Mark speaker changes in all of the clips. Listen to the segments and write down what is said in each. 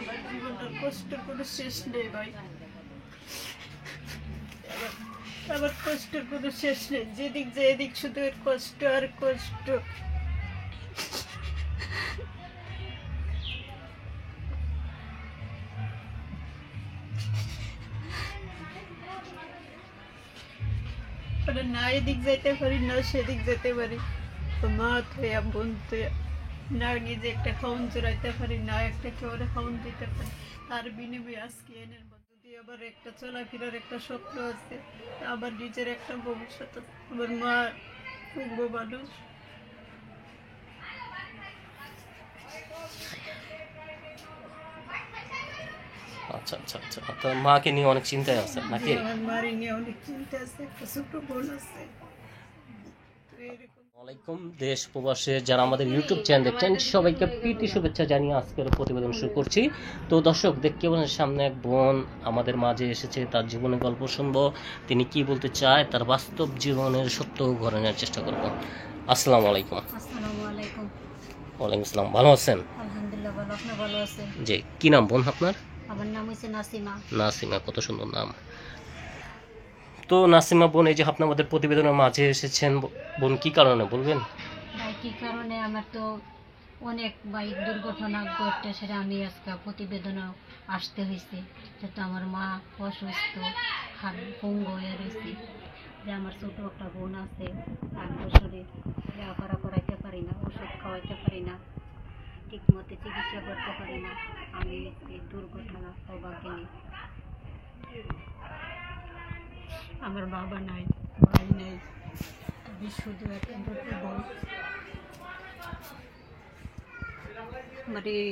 Speaker 1: আমার জীবনটার কষ্টের কোনো শেষ নেই ভাই। আমার কষ্টের কোনো শেষ নেই, যেদিক যে এদিক শুধু এর কষ্ট আর কষ্ট। মানে না এদিক যেতে পারি না সেদিক যেতে পারি, তো মা থইয়া বোন থইয়া না নিজে একটা খাউন চড়াইতে পারি না একটা কেউ খাউন দিতে পারি। তার বিনিময়ে আজকে এনের যদি আবার একটা চলাফেরার একটা স্বপ্ন আছে, আবার নিজের একটা ভবিষ্যৎ আছে। আমার মা পূর্ব মানুষ,
Speaker 2: আচ্ছা আচ্ছা আচ্ছা, আপনার মাকে নিয়ে অনেক চিন্তায় আছেন নাকি?
Speaker 1: আমার মারি নিয়ে অনেক চিন্তা আছে, একটা ছোট বোন আছে। তো এরকম
Speaker 2: ওয়ালাইকুম, দেশ প্রবাসে যারা আমাদের ইউটিউব চ্যানেল দেখছেন সবাইকে প্রীতি শুভেচ্ছা জানিয়ে আজকের প্রতিবেদন শুরু করছি। তো দর্শক, দেখতে পাচ্ছেন সামনে এক বোন আমাদের মাঝে এসেছে, তার জীবনের গল্প শুনবো, তিনি কি বলতে চায়, তার বাস্তব জীবনের সত্য ঘটনার চেষ্টা করব। আসসালামু আলাইকুম।
Speaker 1: আসসালামু আলাইকুম।
Speaker 2: ওয়ালাইকুম আসসালাম, ভালো আছেন?
Speaker 1: আলহামদুলিল্লাহ ভালো, আপনি ভালো আছেন?
Speaker 2: জি, কি নাম বোন আপনার?
Speaker 1: আমার নাম হচ্ছে নাসিমা।
Speaker 2: নাসিমা, কত সুন্দর নাম। তো নাসিমা বোন, এই যে আপনি আমাদের প্রতিবেদনের মাঝে এসেছেন, বোন কি কারণে বলবেন?
Speaker 1: ভাই কি কারণে, আমার তো অনেক বাইক দুর্ঘটনা ঘটে, সেটা আমি আজকে প্রতিবেদনে আসতে হয়েছে। যেহেতু আমার মা অসুস্থ, হাত ভঙ্গ হয়ে রয়েছে, যে আমার ছোট একটা বোন আছে 8 বছরের, লেখাপড়া করাইতে পারি না, ওষুধ খাওয়াইতে পারি না, ঠিক মতো চিকিৎসা করতে পারি না। আমি এই দুর্ঘটনা সৌভাগ্য নিই। আমার বাবা নাই, ভাই নাই, আমি শুধু একটা দুটো বোন। আমার এই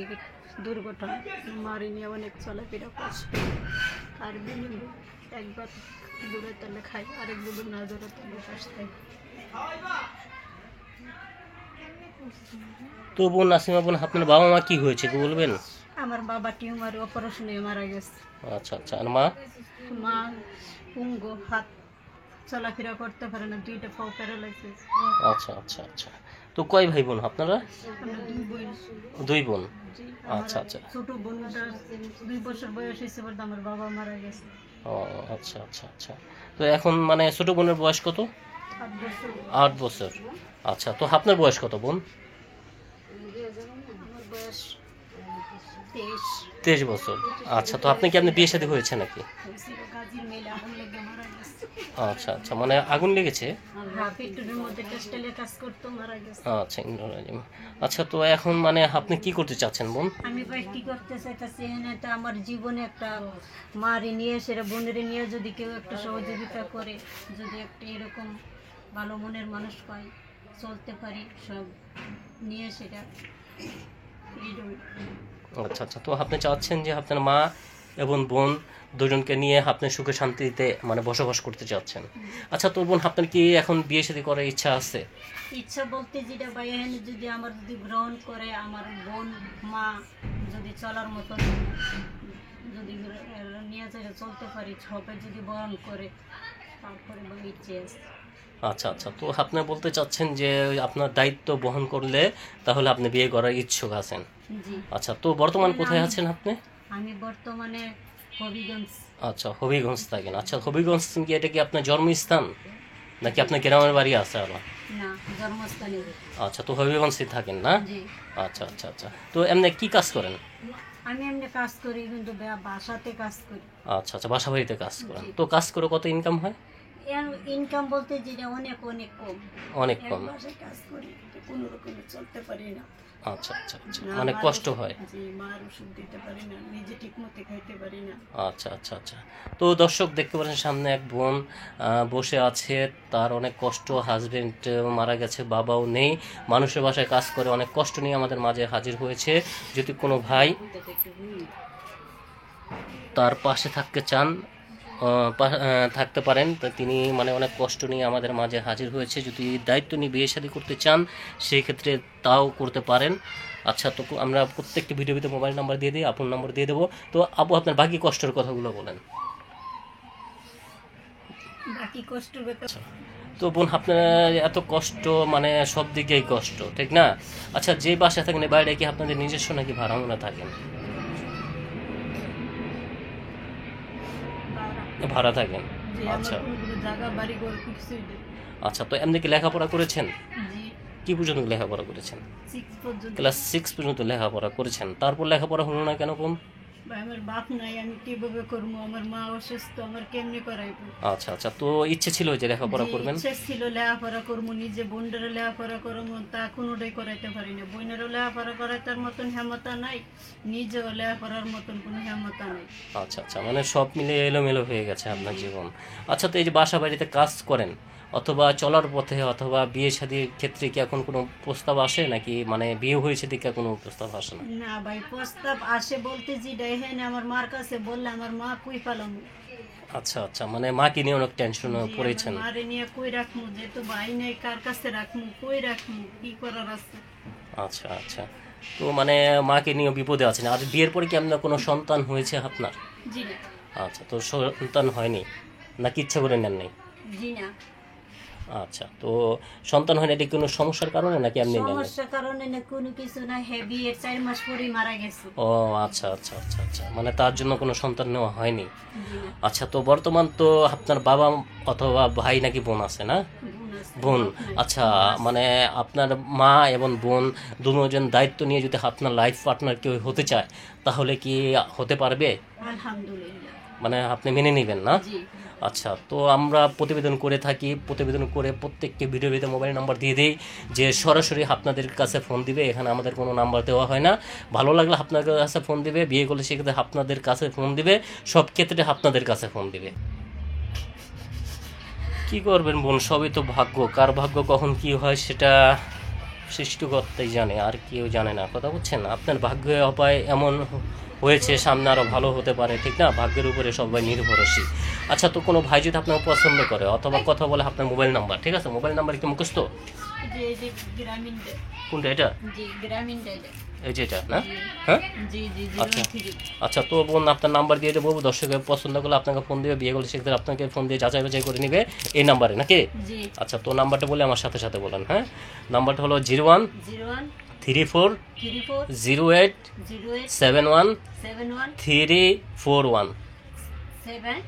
Speaker 1: দুর্ঘটনা মারি নিয়ে অনেক চলাফেরা কষ্ট, আর বিনিময়ে একবার দূরে তালে খাই, আরেক দুবার না দূরে তালে আসতে।
Speaker 2: তো বোন নাসিমা বোন, আপনার বাবা মা কি হয়েছে একটু বলবেন?
Speaker 1: আমার বাবা টিউমার অপারেশনে মারা গেছে।
Speaker 2: আচ্ছা আচ্ছা, আর মা?
Speaker 1: মা পুঙ্গ, হাত চলাফেরা করতে পারে না, 2টা পাও প্যারালাইসিস।
Speaker 2: আচ্ছা আচ্ছা আচ্ছা, তো কয় ভাই বোন আপনারা?
Speaker 1: আমরা 2 বোন।
Speaker 2: 2 বোন।
Speaker 1: জি,
Speaker 2: আচ্ছা আচ্ছা,
Speaker 1: ছোট বোনটা 2 বছর বয়স হয়েছে বলতে আমার বাবা মারা গেছে।
Speaker 2: ও আচ্ছা আচ্ছা আচ্ছা। তো এখন মানে ছোট বোনের বয়স কত?
Speaker 1: 8 বছর।
Speaker 2: 8 বছর। আচ্ছা, তো আপনার বয়স কত বোন?
Speaker 1: আমার বয়স 23
Speaker 2: 23 বছর। আচ্ছা, তো আপনি বিয়ে শাদী হয়েছে নাকি?
Speaker 1: হয়েছিল, গাজীর মেলে আগুন লেগে মারা গেছে।
Speaker 2: আচ্ছা আচ্ছা, মানে আগুন লেগেছে?
Speaker 1: পেট্রোলের মধ্যে টেক্সটাইলে কাজ করতো, মারা গেছে।
Speaker 2: আচ্ছা, ইন্দ্রাজিম। আচ্ছা, তো এখন মানে আপনি কি করতে চাচ্ছেন বোন?
Speaker 1: আমি ভাই কি করতে চাইতেছি, এটা আমার জীবনে একটা মারে নিয়ে, সেটা বোনের নিয়ে যদি কেউ একটা সহযোগিতা করে, যদি একটা এরকম ভালো মনের মানুষ পাই, চলতে পারি সব নিয়ে, সেটা এইরকম।
Speaker 2: আচ্ছা আচ্ছা, তো আপনি চাচ্ছেন যে আপনার মা এবং বোন দুজনকে নিয়ে আপনি সুখে শান্তিতে মানে বসবাস করতে চাচ্ছেন। আচ্ছা, তো বোন আপনার কি এখন বিয়ে শাদী করার ইচ্ছা আছে?
Speaker 1: ইচ্ছা বলতে যেটা ভাই, এখানে যদি আমার যদি গ্রহণ করে, আমার বোন মা যদি চলার মতন যদি নিয়ে যায় চলতে পারি, সবাই যদি বরণ করে, তারপরে ভাই ইচ্ছে আছে।
Speaker 2: আচ্ছা আচ্ছা, তো আপনি বলতে চাচ্ছেন যে আপনার দায়িত্ব বহন করলে তাহলে আপনি বিয়ে করার ইচ্ছুক আছেন।
Speaker 1: জি,
Speaker 2: আচ্ছা, তো বর্তমান কোথায় আছেন আপনি?
Speaker 1: আমি বর্তমানে হবিগঞ্জ।
Speaker 2: আচ্ছা, হবিগঞ্জ থাকেন। আচ্ছা, হবিগঞ্জ কি এটা কি আপনার জন্মস্থান নাকি আপনার গ্রামের বাড়ি আছে আরো?
Speaker 1: না, জন্মস্থানে।
Speaker 2: আচ্ছা, তো হবিগঞ্জে থাকেন না?
Speaker 1: জি,
Speaker 2: আচ্ছা আচ্ছা আচ্ছা, তো এমনি কি কাজ করেন?
Speaker 1: আমি এমনি কাজ করি, কিন্তু বাসাতে কাজ করি।
Speaker 2: আচ্ছা আচ্ছা, বাসা বাড়িতে কাজ করেন।
Speaker 1: জি।
Speaker 2: তো কাজ করে কত ইনকাম হয়?
Speaker 1: ইনকাম বলতে যেটা অনেক অনেক কম।
Speaker 2: অনেক
Speaker 1: এক
Speaker 2: কম।
Speaker 1: বাসায় কাজ করি, কিন্তু কোনো রকমে চলতে পারি না।
Speaker 2: আচ্ছা আচ্ছা আচ্ছা,
Speaker 1: না,
Speaker 2: অনেক
Speaker 1: মার
Speaker 2: কষ্ট
Speaker 1: ওষুধ-
Speaker 2: হয়।
Speaker 1: জি, মার ওষুধ দিতে পারি না, নিজে ঠিক মতো খাইতে পারি না।
Speaker 2: আচ্ছা আচ্ছা আচ্ছা, তো দর্শক দেখতে পাচ্ছেন সামনে এক বোন বসে আছে, তার অনেক কষ্ট, হাজবেন্ড মারা গেছে, বাবাও নেই, মানুষের বাসায় কাজ করে অনেক কষ্ট নিয়ে আমাদের মাঝে হাজির হয়েছে। যদি কোনো ভাই তার পাশে থাকতে চান, থাকতে পারেন, তো তিনি মানে অনেক কষ্ট নিয়ে আমাদের মাঝে হাজির হয়েছে। যদি দায়িত্ব নিয়ে বিয়ে শাদী করতে চান সেই ক্ষেত্রে তাও করতে পারেন। আচ্ছা, তো আমরা প্রত্যেকটি ভিডিওতে মোবাইল নাম্বার দিয়ে দিই, আপন নাম্বার দিয়ে দেবো। তো আপু, আপনার বাকি কষ্টের কথাগুলো বলেন।
Speaker 1: বাকি কষ্ট বেকার।
Speaker 2: তো বোন, আপনার এত কষ্ট মানে সব দিকেই কষ্ট, ঠিক না? আচ্ছা, যে বাসায় থাকেন বাইরে কি আপনাদের নিজস্ব নাকি ভাড়া মনে থাকেন? ভাড়া থাকেন?
Speaker 1: যে
Speaker 2: আচ্ছা
Speaker 1: আমার কোনো জায়গা বাড়ি ঘর কিছুই নেই।
Speaker 2: আচ্ছা, তো এমনি কি লেখাপড়া করেছেন?
Speaker 1: জি
Speaker 2: কি পর্যন্ত লেখাপড়া করেছেন?
Speaker 1: 6 পর্যন্ত।
Speaker 2: ক্লাস 6 পর্যন্ত লেখাপড়া করেছেন, তারপর লেখাপড়া হলো না কেন বোন?
Speaker 1: ভাই আমার বাপ নাই, আমি কিভাবে করবো? আমার মা অসুস্থ, আমার কেমনে করাইবো?
Speaker 2: আচ্ছা আচ্ছা, তো ইচ্ছে ছিল যে লেখাপড়া
Speaker 1: জি,
Speaker 2: করবেন?
Speaker 1: ইচ্ছা ছিল লেখাপড়া করবো, নিজে বোনটারও লেখাপড়া করবো, তা কোনোটাই করাইতে পারি না। বোনেরও লেখাপড়া করাইতার মতন ক্ষমতা নাই, নিজেও লেখাপড়ার মতন কোনো ক্ষমতা নাই।
Speaker 2: আচ্ছা আচ্ছা, মানে সব মিলে এলোমেলো হয়ে গেছে আপনার জীবন। আচ্ছা, তো এই যে বাসা বাড়িতে কাজ করেন অথবা চলার পথে অথবা বিয়ে শাদীর ক্ষেত্রে কি এখন কোনো প্রস্তাব আসে নাকি, মানে বিয়ে হয়েছে দিকে কোনো প্রস্তাব আসে না?
Speaker 1: না ভাই, প্রস্তাব আসে বলতে যে দেখেন আমার মার কাছে বললে আমার মা কই পালাম।
Speaker 2: আচ্ছা আচ্ছা, মানে মাকে নিয়ে অনেক টেনশনে পড়েছেন।
Speaker 1: মারে নিয়ে কই রাখমু, যেহেতু ভাই নেই, কার কাছে রাখমু, কই রাখমু, কি করার আছে?
Speaker 2: আচ্ছা আচ্ছা, তো মানে মাকে নিয়ে বিপদে আছেন। আর বিয়ের পরে কি আপনার কোনো সন্তান হয়েছে আপনার?
Speaker 1: জি না।
Speaker 2: আচ্ছা, তো সন্তান হয়নি নাকি ইচ্ছা করে নেন নাই?
Speaker 1: জি না।
Speaker 2: আচ্ছা, তো সন্তান হয়নি এটা কোনো সমস্যার কারণে নাকি এমনি নেন নাই?
Speaker 1: সমস্যার কারণে না, কোনো কিছু না, বিয়ের 4 মাস পরেই মারা গেছে।
Speaker 2: ও আচ্ছা আচ্ছা আচ্ছা আচ্ছা, মানে তার জন্য কোনো সন্তান নেওয়া হয়নি।
Speaker 1: জি না।
Speaker 2: আচ্ছা, তো বর্তমান তো আপনার বাবা অথবা ভাই নাকি বোন আছে না?
Speaker 1: বোন আছে,
Speaker 2: বোন,
Speaker 1: বাপ নাই।
Speaker 2: আচ্ছা, মানে আপনার মা এবং বোন দুজন দায়িত্ব নিয়ে যদি আপনার লাইফ পার্টনার কেউ হতে চায় তাহলে কি হতে পারবে?
Speaker 1: আলহামদুলিল্লাহ।
Speaker 2: মানে আপনি মেনে নেবেন না?
Speaker 1: জি
Speaker 2: আচ্ছা, তো আমরা প্রতিবেদন করে থাকি, প্রতিবেদন করে প্রত্যেককে ভিডিও মোবাইল নাম্বার দিয়ে দিই যে সরাসরি আপনাদের কাছে ফোন দিবে। এখানে আমাদের কোনো নাম্বার দেওয়া হয় না। ভালো লাগলে আপনাদের কাছে ফোন দিবে, বিয়ে করলে সেক্ষেত্রে আপনাদের কাছে ফোন দিবে, সব ক্ষেত্রে আপনাদের কাছে ফোন দিবে। কি করবেন বোন, সবই তো ভাগ্য। কার ভাগ্য কখন কি হয় সেটা সৃষ্টিকর্তাই জানে, আর কেউ জানে না। কথা বুঝছেন? আপনার ভাগ্যে অপায় এমন হয়েছে, সামনে আরও ভালো হতে পারে, ঠিক না? ভাগ্যের উপরে সবাই নির্ভরশীল। আচ্ছা, তো কোনো ভাই যদি আপনাকে পছন্দ করে অথবা কথা বলে, আপনার মোবাইল নাম্বার, ঠিক আছে? মোবাইল নাম্বার কি মুখস্থ?
Speaker 1: এই যে গ্রামীণ ডে।
Speaker 2: কোনটা এটা?
Speaker 1: জি গ্রামীণ ডে।
Speaker 2: এই যে এটা না?
Speaker 1: জি
Speaker 2: হ্যাঁ
Speaker 1: জি জি
Speaker 2: আচ্ছা
Speaker 1: 03।
Speaker 2: আচ্ছা, তো বোন আপনার নাম্বার দিয়ে দেবো, দর্শকের পছন্দ করলে আপনাকে ফোন দিবে, বিয়ে করলে সেক্ষেত্রে আপনাকে ফোন দিয়ে যাচাই বাছাই করে নেবে এই নাম্বারে, নাকি?
Speaker 1: জি
Speaker 2: আচ্ছা, তো নাম্বারটা বলে আমার সাথে সাথে বলেন। হ্যাঁ, নাম্বারটা হলো 01
Speaker 1: 01
Speaker 2: 34
Speaker 1: 34
Speaker 2: 08
Speaker 1: 08
Speaker 2: 71
Speaker 1: 71
Speaker 2: 341
Speaker 1: 7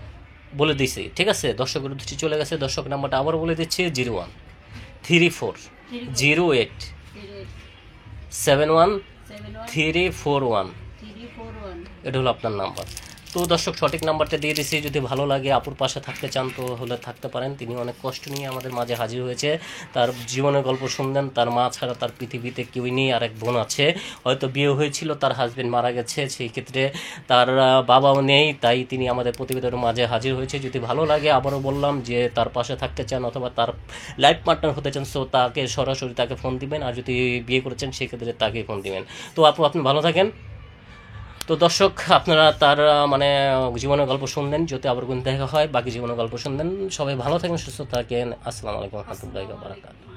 Speaker 2: বলে দিছি, ঠিক আছে? দর্শকের দৃষ্টি চলে গেছে। দর্শক নাম্বারটা আবার বলে দিচ্ছি, 01 34 08 71
Speaker 1: 71
Speaker 2: 341।
Speaker 1: 341।
Speaker 2: এটা হলো আপনার নাম্বার। তো দর্শক, সঠিক নাম্বারটা দিয়ে দিছি। যদি ভালো লাগে, আপুর পাশে থাকতে চান তো হলে থাকতে পারেন। তিনি অনেক কষ্ট নিয়ে আমাদের মাঝে হাজির হয়েছে। তার জীবনের গল্প শুনলেন। তার মা ছাড়া তার পৃথিবীতে কেউই নেই, আর এক বোন আছে, হয়তো বিয়ে হয়েছিল, তার হাজবেন্ড মারা গেছে, সেই ক্ষেত্রে তার বাবাও নেই, তাই তিনি আমাদের প্রতিবেদনের মাঝে হাজির হয়েছে। যদি ভালো লাগে, আবারও বললাম যে তার পাশে থাকতে চান অথবা তার লাইফ পার্টনার হতে চান, সো তাকে সরাসরি তাকে ফোন দিবেন। আর যদি বিয়ে করেছেন সেক্ষেত্রে তাকে ফোন দিবেন। তো আপু, আপনি ভালো থাকেন। তো দর্শক, আপনারা তার মানে জীবনের গল্প শুনলেন। যদি আবার কোন দেখা হয়, বাকি জীবনের গল্প শুনলেন। সবাই ভালো থাকেন, সুস্থ থাকেন। আসসালামু আলাইকুম ওয়া রাহমাতুল্লাহি ওয়া বারাকাতুহু।